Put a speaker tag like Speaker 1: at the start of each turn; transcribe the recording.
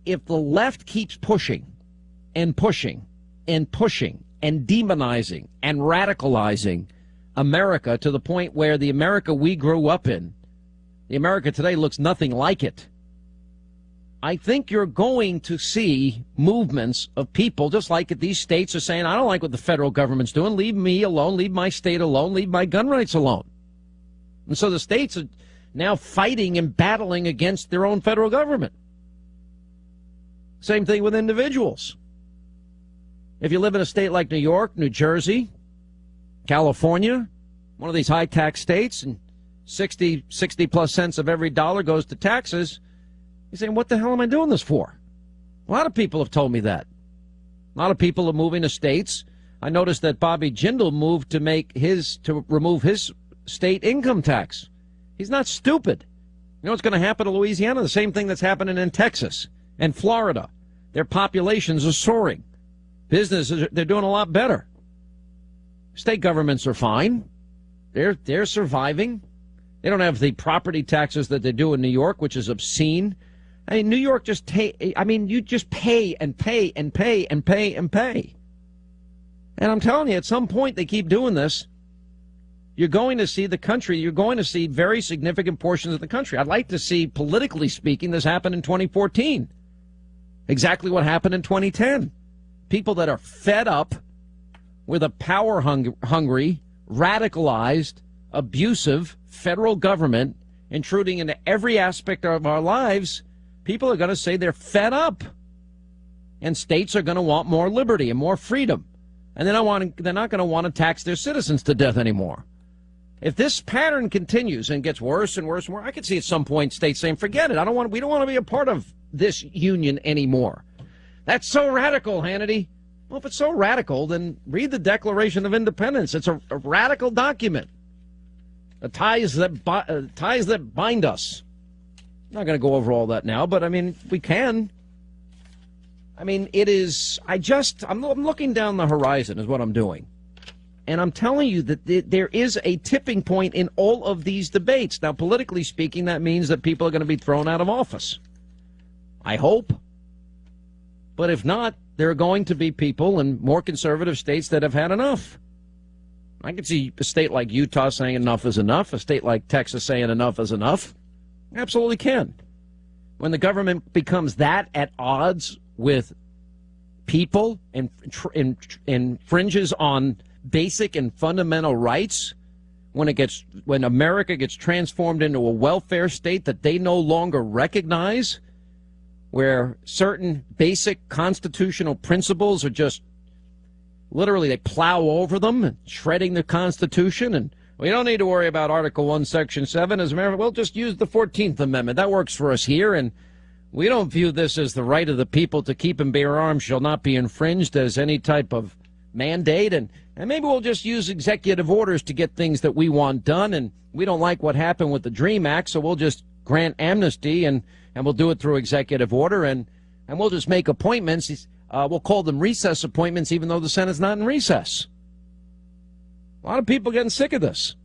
Speaker 1: if the left keeps pushing and pushing and pushing and demonizing and radicalizing America to the point where the America we grew up in, the America today, looks nothing like it, I think you're going to see movements of people, just like these states are saying, I don't like what the federal government's doing. Leave me alone. Leave my state alone. Leave my gun rights alone. And so the states are now fighting and battling against their own federal government. Same thing with individuals. If you live in a state like New York, New Jersey, California, one of these high-tax states, and 60 plus cents of every dollar goes to taxes, you're saying, what the hell am I doing this for? A lot of people have told me that. A lot of people are moving to states. I noticed that Bobby Jindal moved to remove his state income tax. He's not stupid. You know what's going to happen to Louisiana? The same thing that's happening in Texas and Florida. Their populations are soaring. Businesses, they're doing a lot better. State governments are fine. They're surviving. They don't have the property taxes that they do in New York, which is obscene. I mean, New York you just pay and pay and pay and pay and pay. And I'm telling you, at some point they keep doing this. You're going to see you're going to see very significant portions of the country. I'd like to see, politically speaking, this happen in 2014. Exactly what happened in 2010. People that are fed up with a power-hungry, radicalized, abusive federal government intruding into every aspect of our lives, people are going to say they're fed up. And states are going to want more liberty and more freedom. And they're not going to want to tax their citizens to death anymore. If this pattern continues and gets worse and worse and worse, I could see at some point states saying, forget it. We don't want to be a part of this union anymore. That's so radical, Hannity. Well, if it's so radical, then read the Declaration of Independence. It's a radical document. The ties that bind us. I'm not going to go over all that now, but I mean, we can. I mean, it is, I'm looking down the horizon is what I'm doing. And I'm telling you that there is a tipping point in all of these debates. Now, politically speaking, that means that people are going to be thrown out of office. I hope. But if not, there are going to be people in more conservative states that have had enough. I can see a state like Utah saying enough is enough, a state like Texas saying enough is enough. Absolutely can. When the government becomes that at odds with people and infringes on basic and fundamental rights, when America gets transformed into a welfare state that they no longer recognize, where certain basic constitutional principles are just literally, they plow over them, shredding the Constitution, and we don't need to worry about Article 1, Section 7. As a matter of fact, we'll just use the 14th Amendment. That works for us here, and we don't view this as the right of the people to keep and bear arms shall not be infringed as any type of mandate, and maybe we'll just use executive orders to get things that we want done, and we don't like what happened with the DREAM Act, so we'll just grant amnesty, and we'll do it through executive order, and we'll just make appointments. We'll call them recess appointments, even though the Senate's not in recess. A lot of people getting sick of this.